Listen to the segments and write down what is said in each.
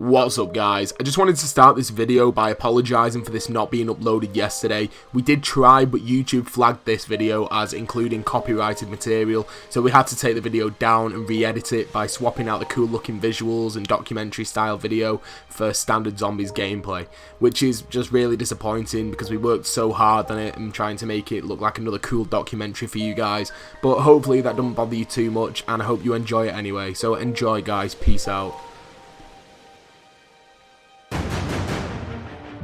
What's up guys, I just wanted to start this video by apologising for this not being uploaded yesterday. We did try, but YouTube flagged this video as including copyrighted material, so we had to take the video down and re-edit it by swapping out the cool looking visuals and documentary style video for standard zombies gameplay, which is just really disappointing because we worked so hard on it and trying to make it look like another cool documentary for you guys, but hopefully that doesn't bother you too much and I hope you enjoy it anyway. So enjoy guys, peace out.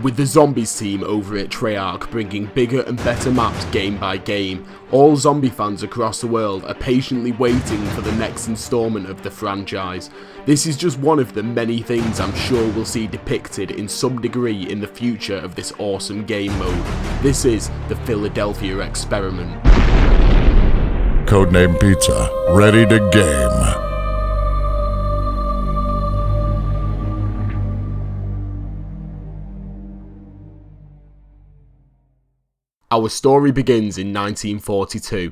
With the Zombies team over at Treyarch bringing bigger and better maps game by game, all zombie fans across the world are patiently waiting for the next installment of the franchise. This is just one of the many things I'm sure we'll see depicted in some degree in the future of this awesome game mode. This is the Philadelphia experiment. CodeNamePizza, ready to game. Our story begins in 1942.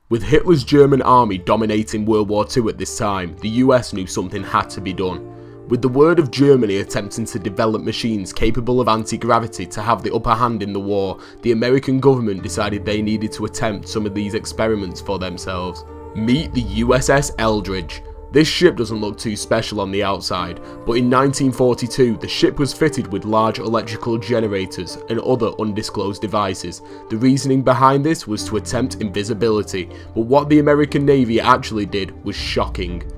With Hitler's German army dominating World War II at this time, the US knew something had to be done. With the word of Germany attempting to develop machines capable of anti-gravity to have the upper hand in the war, the American government decided they needed to attempt some of these experiments for themselves. Meet the USS Eldridge. This ship doesn't look too special on the outside, but in 1942 the ship was fitted with large electrical generators and other undisclosed devices. The reasoning behind this was to attempt invisibility, but what the American Navy actually did was shocking.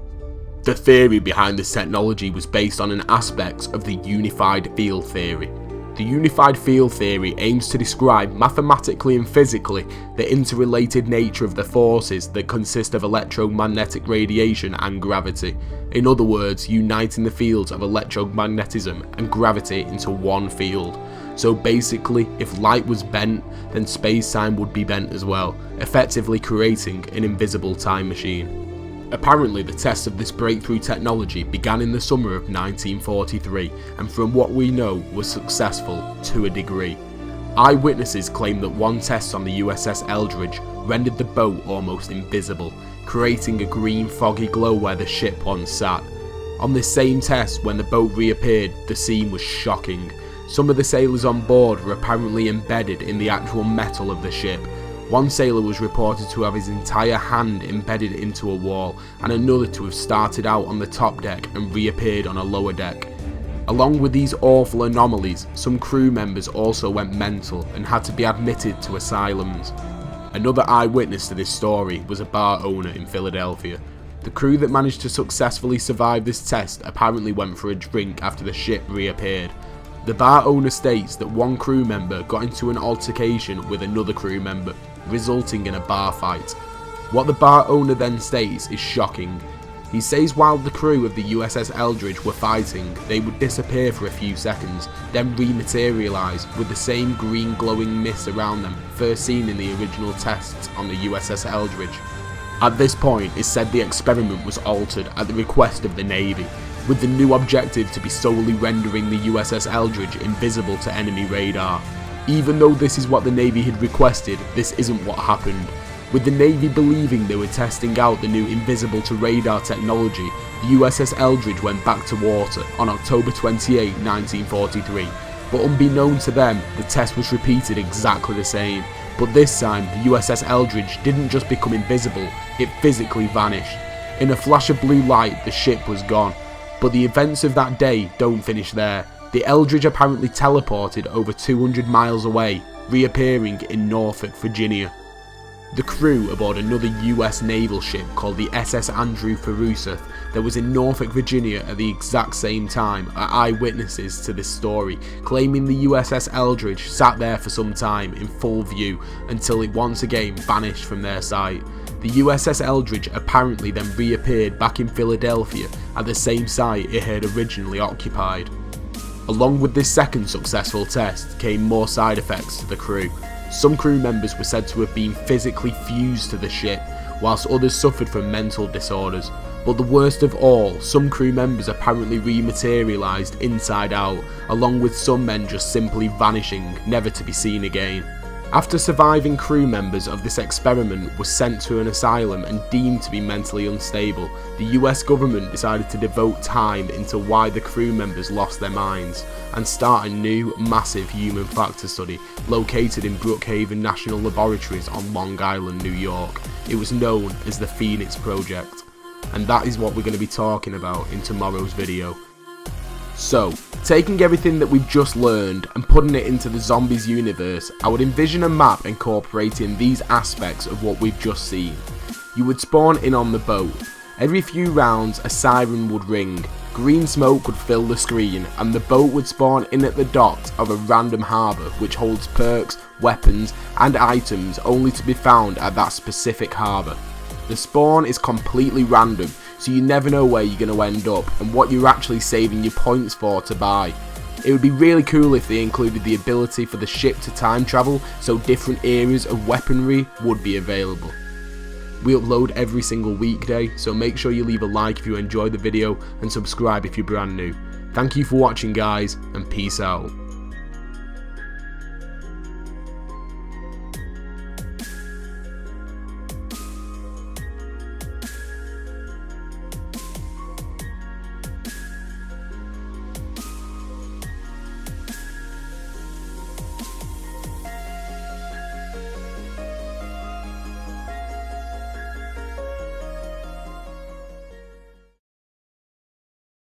The theory behind this technology was based on an aspect of the unified field theory. The unified field theory aims to describe mathematically and physically the interrelated nature of the forces that consist of electromagnetic radiation and gravity. In other words, uniting the fields of electromagnetism and gravity into one field. So basically, if light was bent, then space-time would be bent as well, effectively creating an invisible time machine. Apparently the test of this breakthrough technology began in the summer of 1943 and from what we know was successful to a degree. Eyewitnesses claim that one test on the USS Eldridge rendered the boat almost invisible, creating a green foggy glow where the ship once sat. On this same test, when the boat reappeared, the scene was shocking. Some of the sailors on board were apparently embedded in the actual metal of the ship. One sailor was reported to have his entire hand embedded into a wall, and another to have started out on the top deck and reappeared on a lower deck. Along with these awful anomalies, some crew members also went mental and had to be admitted to asylums. Another eyewitness to this story was a bar owner in Philadelphia. The crew that managed to successfully survive this test apparently went for a drink after the ship reappeared. The bar owner states that one crew member got into an altercation with another crew member, resulting in a bar fight. What the bar owner then states is shocking. He says while the crew of the USS Eldridge were fighting, they would disappear for a few seconds, then rematerialise with the same green glowing mist around them first seen in the original tests on the USS Eldridge. At this point, it's said the experiment was altered at the request of the Navy, with the new objective to be solely rendering the USS Eldridge invisible to enemy radar. Even though this is what the Navy had requested, this isn't what happened. With the Navy believing they were testing out the new invisible to radar technology, the USS Eldridge went back to water on October 28, 1943. But unbeknown to them, the test was repeated exactly the same. But this time, the USS Eldridge didn't just become invisible, it physically vanished. In a flash of blue light, the ship was gone. But the events of that day don't finish there. The Eldridge apparently teleported over 200 miles away, reappearing in Norfolk, Virginia. The crew aboard another US naval ship called the SS Andrew Forsyth that was in Norfolk, Virginia at the exact same time are eyewitnesses to this story, claiming the USS Eldridge sat there for some time in full view until it once again vanished from their sight. The USS Eldridge apparently then reappeared back in Philadelphia at the same site it had originally occupied. Along with this second successful test came more side effects to the crew. Some crew members were said to have been physically fused to the ship, whilst others suffered from mental disorders. But the worst of all, some crew members apparently rematerialised inside out, along with some men just simply vanishing, never to be seen again. After surviving crew members of this experiment were sent to an asylum and deemed to be mentally unstable, the US government decided to devote time into why the crew members lost their minds and start a new, massive human factor study located in Brookhaven National Laboratories on Long Island, New York. It was known as the Phoenix Project, and that is what we're going to be talking about in tomorrow's video. So, taking everything that we've just learned and putting it into the zombies universe, I would envision a map incorporating these aspects of what we've just seen. You would spawn in on the boat. Every few rounds a siren would ring, green smoke would fill the screen, and the boat would spawn in at the docks of a random harbour which holds perks, weapons and items only to be found at that specific harbour. The spawn is completely random, so you never know where you're going to end up and what you're actually saving your points for to buy. It would be really cool if they included the ability for the ship to time travel, so different areas of weaponry would be available. We upload every single weekday, so make sure you leave a like if you enjoyed the video and subscribe if you're brand new. Thank you for watching guys, and peace out.